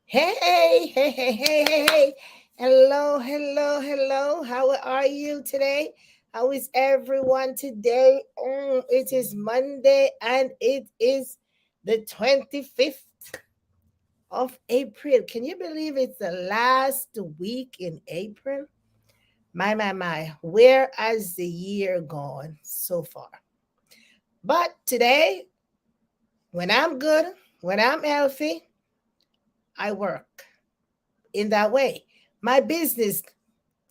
Hey, hey, hey, hey, hey, hey. Hello, hello, hello. How are you today? How is everyone today? It is Monday and it is the 25th of April. Can you believe it's the last week in April? My. Where has the year gone so far? But today, when I'm good, when I'm healthy, I work in that way. My business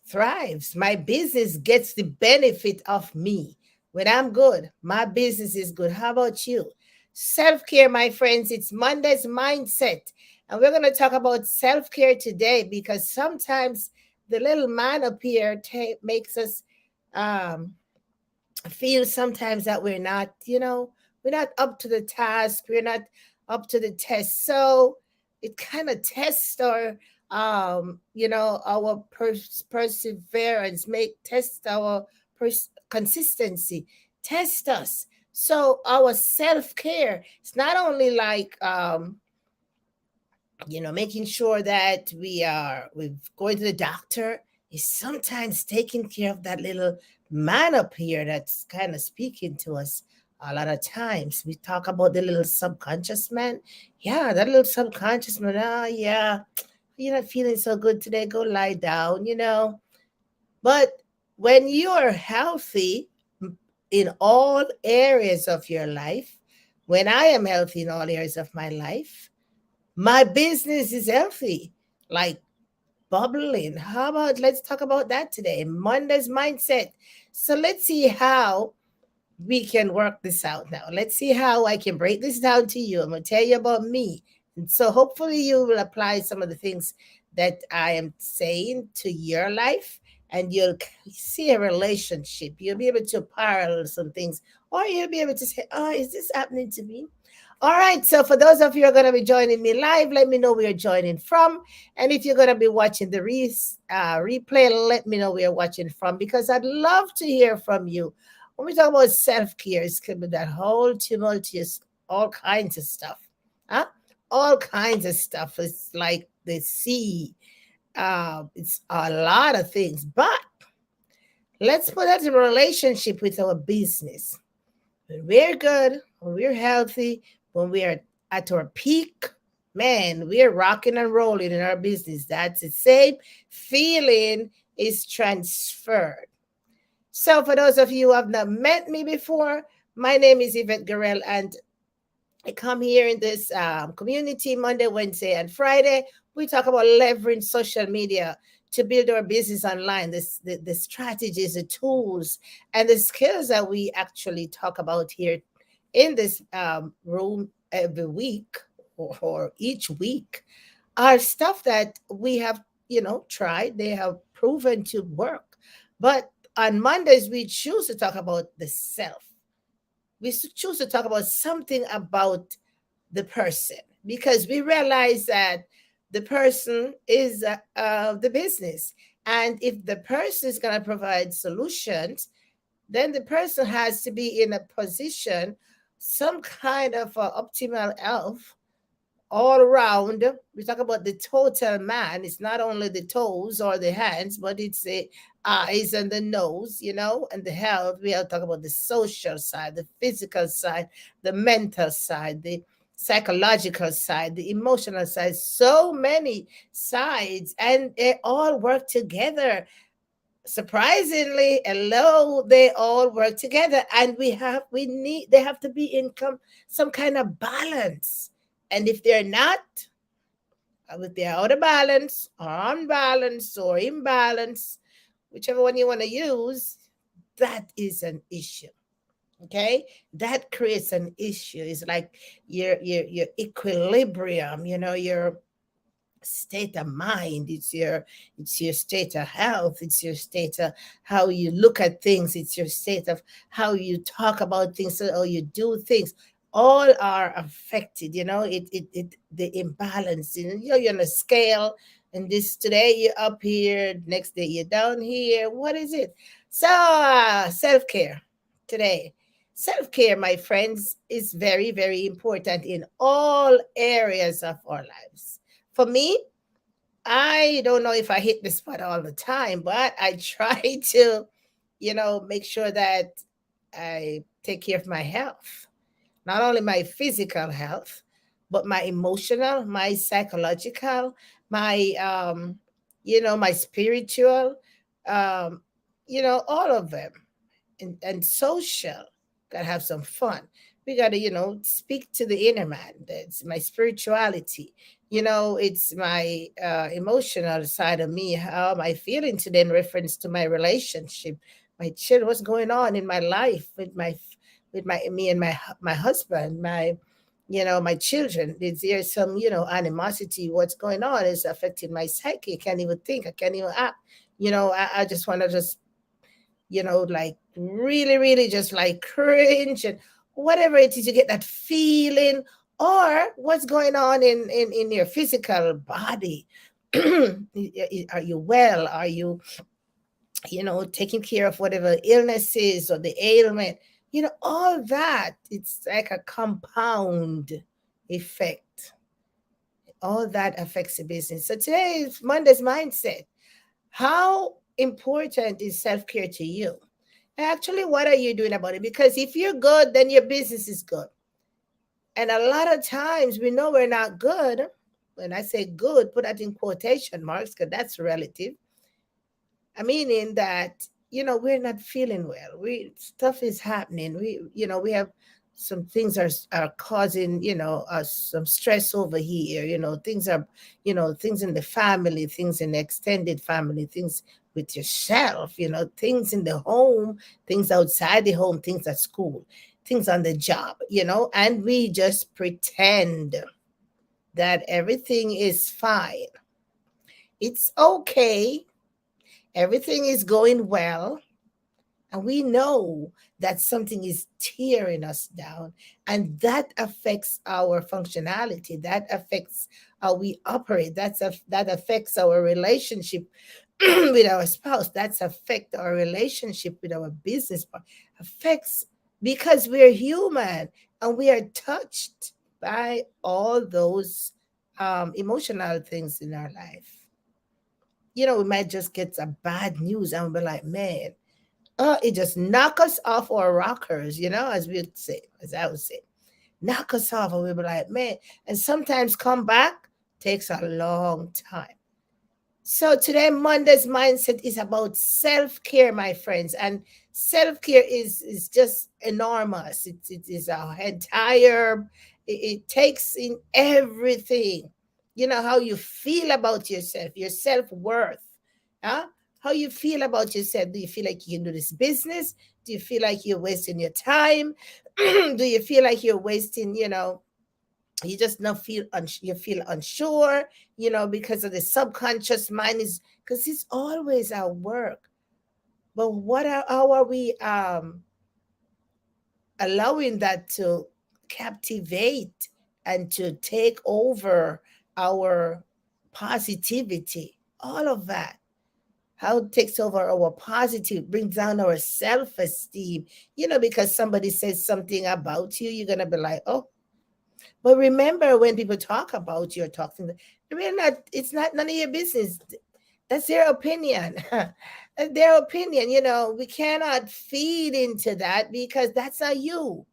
thrives. My business gets the benefit of me. When I'm good, my business is good. How about you? Self care, my friends, it's Monday's mindset. And we're going to talk about self care today because sometimes the little man up here makes us um, feel sometimes that we're not up to the task, we're not up to the test. So it kind of tests our perseverance, make test our consistency, test us. So our self-care, it's not only like making sure that we're going to the doctor, is sometimes taking care of that little man up here that's kind of speaking to us. A lot of times we talk about the little subconscious man. Yeah, that little subconscious man. Oh yeah, you're not feeling so good today, go lie down. But when you're healthy in all areas of your life, when I am healthy in all areas of my life, my business is healthy, like bubbling. How about let's talk about that today? Monday's mindset. So let's see how we can work this out now. Let's see how I can break this down to you. I'm going to tell you about me. And so hopefully you will apply some of the things that I am saying to your life and you'll see a relationship. You'll be able to parallel some things or you'll be able to say, oh, is this happening to me? All right. So for those of you who are going to be joining me live, let me know where you're joining from. And if you're going to be watching the replay, let me know where you're watching from because I'd love to hear from you. When we talk about self-care, it's could be that whole tumultuous, all kinds of stuff. Huh? All kinds of stuff. It's like the sea. It's a lot of things. But let's put that in relationship with our business. When we're good, when we're healthy, when we are at our peak, man, we're rocking and rolling in our business. That's the same feeling is transferred. So, for those of you who have not met me before, my name is Yvette Garel, and I come here in this community Monday, Wednesday, and Friday. We talk about leveraging social media to build our business online, the strategies, the tools, and the skills that we actually talk about here in this room every week or each week are stuff that we have, tried. They have proven to work. But on Mondays, we choose to talk about the self. We choose to talk about something about the person because we realize that the person is the business. And if the person is going to provide solutions, then the person has to be in a position, some kind of optimal health all around. We talk about the total man. It's not only the toes or the hands, but it's the eyes and the nose, and the health. We have to talk about the social side, the physical side, the mental side, the psychological side, the emotional side. So many sides, and they all work together. Surprisingly, hello, they all work together, and they have to be in some kind of balance. And if they're not, if they're out of balance or unbalanced or imbalance, whichever one you want to use, that is an issue. Okay, that creates an issue. It's like your equilibrium, your state of mind, it's your state of health, it's your state of how you look at things, it's your state of how you talk about things or you do things, all are affected. The imbalance, you're on a scale, and this today you're up here, next day you're down here. What is it? So self-care today. Self-care, my friends, is very, very important in all areas of our lives. For me, I don't know if I hit the spot all the time, but I try to, make sure that I take care of my health, not only my physical health, but my emotional, my psychological, my my spiritual, um, all of them, and social. Gotta have some fun. We gotta, speak to the inner man. That's my spirituality. It's my emotional side of me. How am I feeling today in reference to my relationship, my children? What's going on in my life with my me and my husband, my children? Is there some animosity? What's going on is affecting my psyche. I can't even think. I can't even act. I just want to just like really, really just like cringe and whatever it is, you get that feeling, or what's going on in your physical body. Are you well? Are you, taking care of whatever illness is or the ailment? All that. It's like a compound effect. All that affects the business. So today is Monday's mindset. How important is self care to you? Actually, what are you doing about it? Because if you're good, then your business is good. And a lot of times we know we're not good. When I say good, put that in quotation marks because that's relative. I mean, in that, we're not feeling well. Stuff is happening. We have some things are causing, us some stress over here. Things in the family, things in the extended family, things with yourself, things in the home, things outside the home, things at school, things on the job, and we just pretend that everything is fine. It's okay. Everything is going well. And we know that something is tearing us down, and that affects our functionality. That affects how we operate. That affects our relationship with our spouse. That's affect our relationship with our business partner. Affects because we're human and we are touched by all those emotional things in our life. We might just get some bad news and we'll be like, man, it just knock us off our rockers, as we would say, as I would say, knock us off, and we'll be like, man. And sometimes come back takes a long time. So today, Monday's mindset is about self care, my friends, and self care is just enormous. It is our entire. It takes in everything. How you feel about yourself, your self worth, huh? How you feel about yourself. Do you feel like you can do this business? Do you feel like you're wasting your time? Do you feel like you're wasting, you just not feel you feel unsure, because of the subconscious mind is because it's always our work. But how are we allowing that to captivate and to take over our positivity? All of that, how it takes over our positive, brings down our self-esteem, because somebody says something about you, you're gonna be like, oh. But remember, when people talk about you or talking, it's not none of your business. That's their opinion. Their opinion, we cannot feed into that because that's not you.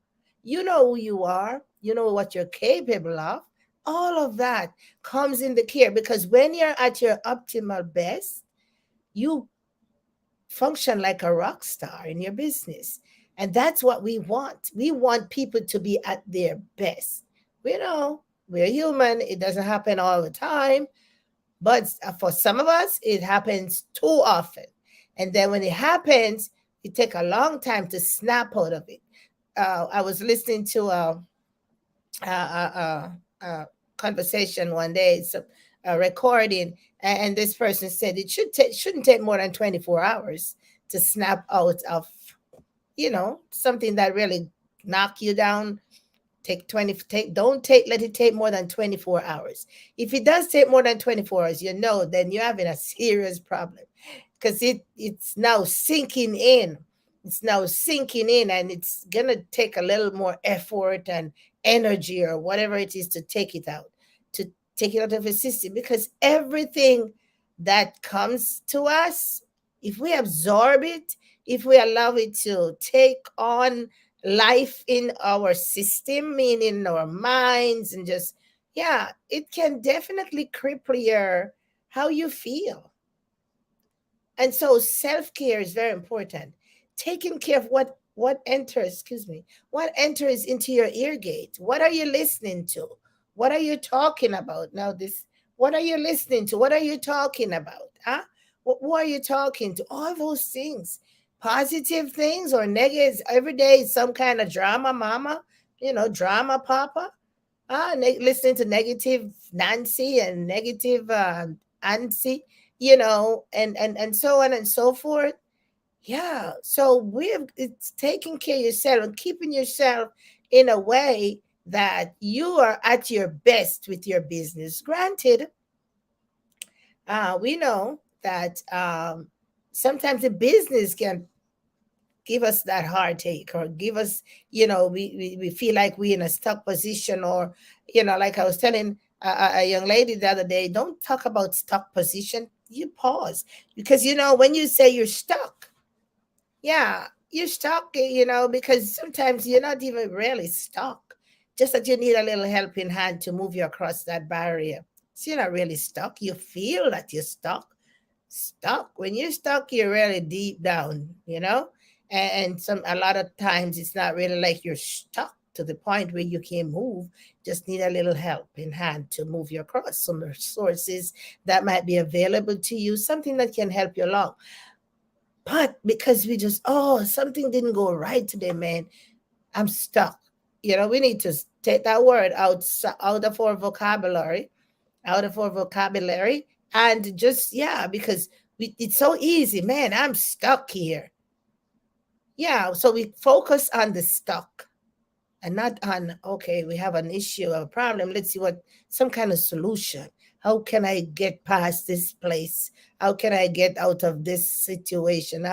You know who you are, you know what you're capable of. All of that comes in the care because when you're at your optimal best, you function like a rock star in your business. And that's what we want. We want people to be at their best. We know we're human, it doesn't happen all the time, but for some of us, it happens too often. And then when it happens, it takes a long time to snap out of it. I was listening to a conversation one day, it's a recording, and this person said it shouldn't take more than 24 hours to snap out of something that really knock you down. Don't let it take more than 24 hours. If it does take more than 24 hours, then you're having a serious problem because it's now sinking in. It's now sinking in, and it's gonna take a little more effort and energy or whatever it is to take it out, to take it out of your system, because everything that comes to us, if we absorb it, if we allow it to take on life in our system, meaning in our minds, and just, yeah, it can definitely cripple your how you feel. And so self-care is very important. Taking care of what enters, excuse me, what enters into your ear gate. What are you listening to? What are you talking about? Now this, what are you listening to? What are you talking about? Huh? Who are you talking to? All those things. Positive things or negatives. Every day is some kind of drama mama, drama papa. Listening to negative Nancy and negative Nancy, and so on and so forth. Yeah. So it's taking care of yourself and keeping yourself in a way that you are at your best with your business. Granted, we know that sometimes the business can give us that heartache, or give us, we feel like we're in a stuck position, or, like I was telling a young lady the other day, don't talk about stuck position. You pause, because, when you say you're stuck, yeah, you're stuck, because sometimes you're not even really stuck, just that you need a little helping hand to move you across that barrier. So you're not really stuck. You feel that you're stuck. When you're stuck, you're really deep down, and some a lot of times it's not really like you're stuck to the point where you can't move. Just need a little help in hand to move you across some resources that might be available to you, something that can help you along. But because we just, oh, something didn't go right today, man, I'm stuck. We need to take that word out of our vocabulary, and just, yeah, because it's so easy, man. I'm stuck here. Yeah, so we focus on the stuck and not on, okay, we have an issue, a problem. Let's see what some kind of solution. How can I get past this place? How can I get out of this situation?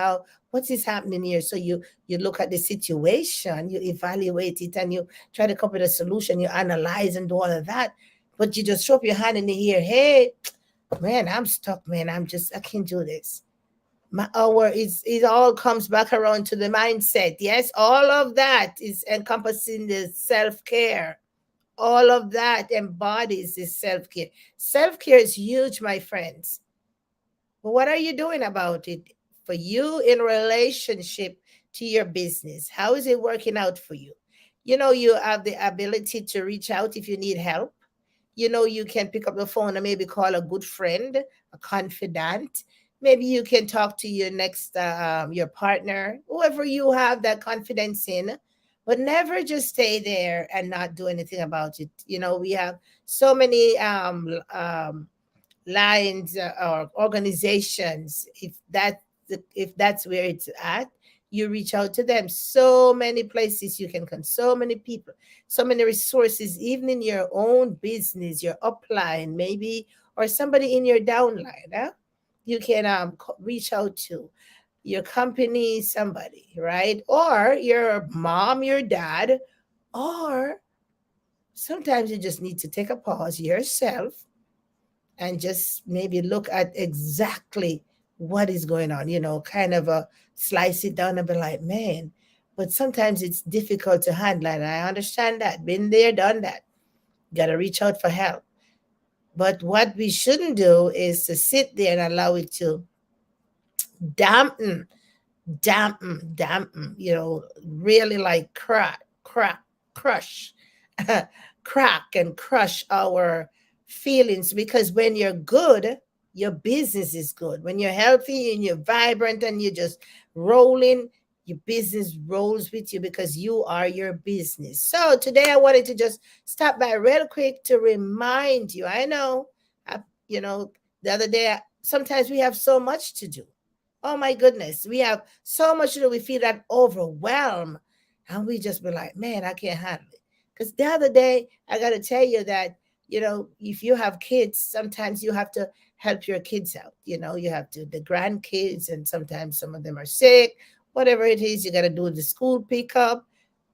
What is happening here? So you look at the situation, you evaluate it, and you try to come up with a solution. You analyze and do all of that, but you just throw up your hand in the air. Hey, man, I'm stuck, man. I can't do this. It all comes back around to the mindset. Yes, all of that is encompassing the self-care. All of that embodies the self-care. Self-care is huge, my friends. But what are you doing about it for you in relationship to your business? How is it working out for you? You have the ability to reach out if you need help. You can pick up the phone and maybe call a good friend, a confidant. Maybe you can talk to your next, your partner, whoever you have that confidence in, but never just stay there and not do anything about it. We have so many lines, or organizations. If that's where it's at, you reach out to them. So many places you can come, so many people, so many resources, even in your own business, your upline maybe, or somebody in your downline. You can reach out to your company, somebody, right? Or your mom, your dad, or sometimes you just need to take a pause yourself and just maybe look at exactly what is going on, kind of slice it down and be like, man, but sometimes it's difficult to handle. And I understand that. Been there, done that. Got to reach out for help. But what we shouldn't do is to sit there and allow it to dampen, dampen, really like crush, crack and crush our feelings. Because when you're good, your business is good. When you're healthy and you're vibrant and you're just rolling, your business rolls with you because you are your business. So today I wanted to just stop by real quick to remind you. I know, you know, the other day, sometimes we have so much to do. Oh my goodness, we have so much to do. We feel that overwhelm, and we just be like, man, I can't handle it. Because the other day, I got to tell you that, if you have kids, sometimes you have to help your kids out. You have to, the grandkids, and sometimes some of them are sick, whatever it is, you got to do the school pickup.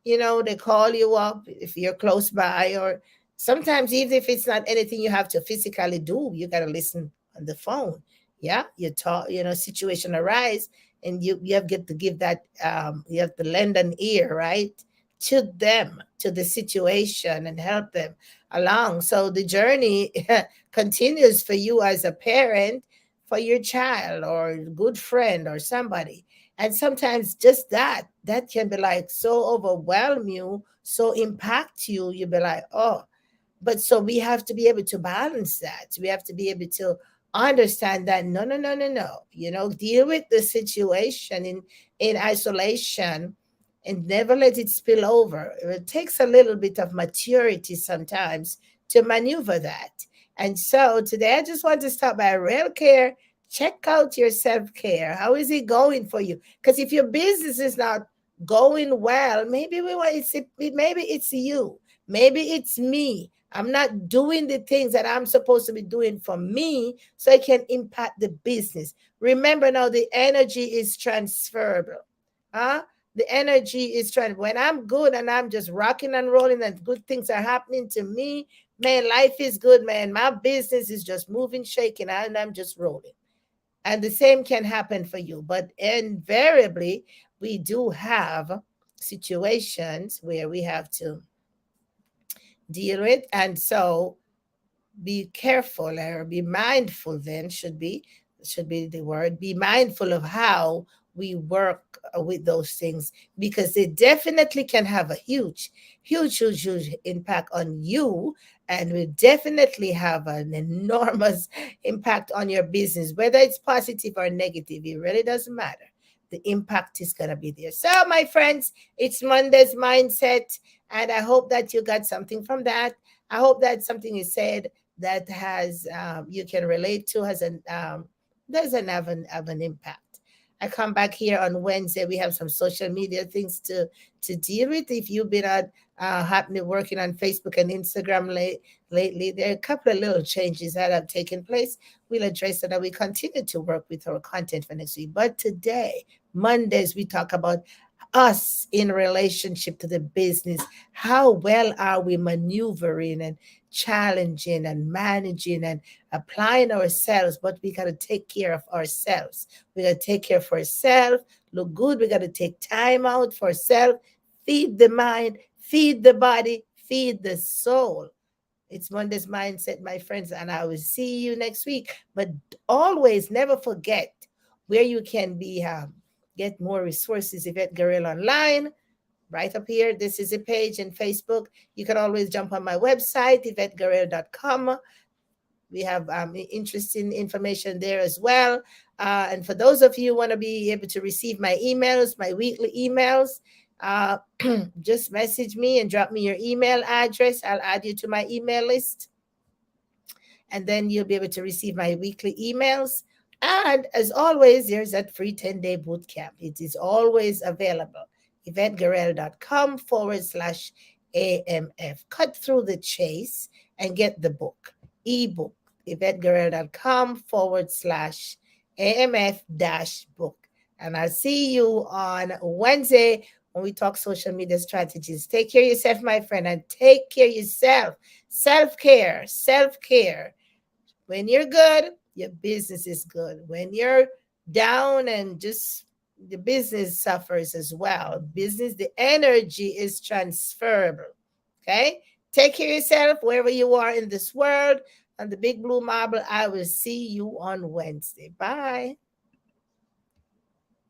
They call you up if you're close by, or Sometimes, even if it's not anything you have to physically do, you got to listen on the phone. Yeah, you talk, situation arise, and you have get to give that, you have to lend an ear, right, to them, to the situation, and help them along. So the journey continues for you as a parent, for your child or good friend or somebody. And sometimes just that can be like so overwhelm you, so impact you. You be like, oh, but so we have to be able to balance that. We have to be able to understand that no, no, no, no, no. Deal with the situation in isolation and never let it spill over. It takes a little bit of maturity sometimes to maneuver that. And so today I just want to stop by Real Care. Check out your self care. How is it going for you? Because if your business is not going well, maybe maybe it's you. Maybe it's me. I'm not doing the things that I'm supposed to be doing for me so it can impact the business. Remember now, the energy is transferable. Huh? The energy is trying. When I'm good and I'm just rocking and rolling and good things are happening to me, man, life is good, man. My business is just moving, shaking, and I'm just rolling. And the same can happen for you. But invariably, we do have situations where we have to deal with. And so be careful or be mindful, then should be the word, be mindful of how we work with those things, because they definitely can have a huge impact on you, and will definitely have an enormous impact on your business, whether it's positive or negative. It really doesn't matter. The impact is going to be there. So my friends, it's Monday's mindset, and I hope that you got something from that. I hope that something is said that has, you can relate to, has an doesn't have an impact. I come back here on Wednesday. We have some social media things to deal with. If you've been on happening working on Facebook and Instagram lately, there are a couple of little changes that have taken place. We'll address that, and we continue to work with our content for next week. But today, Mondays, we talk about us in relationship to the business. How well are we maneuvering and challenging and managing and applying ourselves? But we got to take care of ourselves. We got to take care of ourselves, look good. We got to take time out for ourselves, feed the mind, feed the body, feed the soul. It's Monday's Mindset, my friends, and I will see you next week. But always never forget where you can be, get more resources. Yvette Guerrero Online, right up here. This is a page in Facebook. You can always jump on my website, YvetteGuerrero.com. We have interesting information there as well. And for those of you who want to be able to receive my emails, my weekly emails, uh, just message me and drop me your email address. I'll add you to my email list, and then you'll be able to receive my weekly emails. And as always, there's that free 10-day boot camp. It is always available. YvetteGuerrero.com/AMF. Cut through the chase and get the book, ebook. YvetteGuerrero.com/AMF dash book. And I'll see you on Wednesday when we talk social media strategies. Take care of yourself, my friend, and take care of yourself. Self care, self care. When you're good, your business is good. When you're down and just the business suffers as well. Business, the energy is transferable. Okay? Take care of yourself wherever you are in this world. On the Big Blue Marble, I will see you on Wednesday. Bye.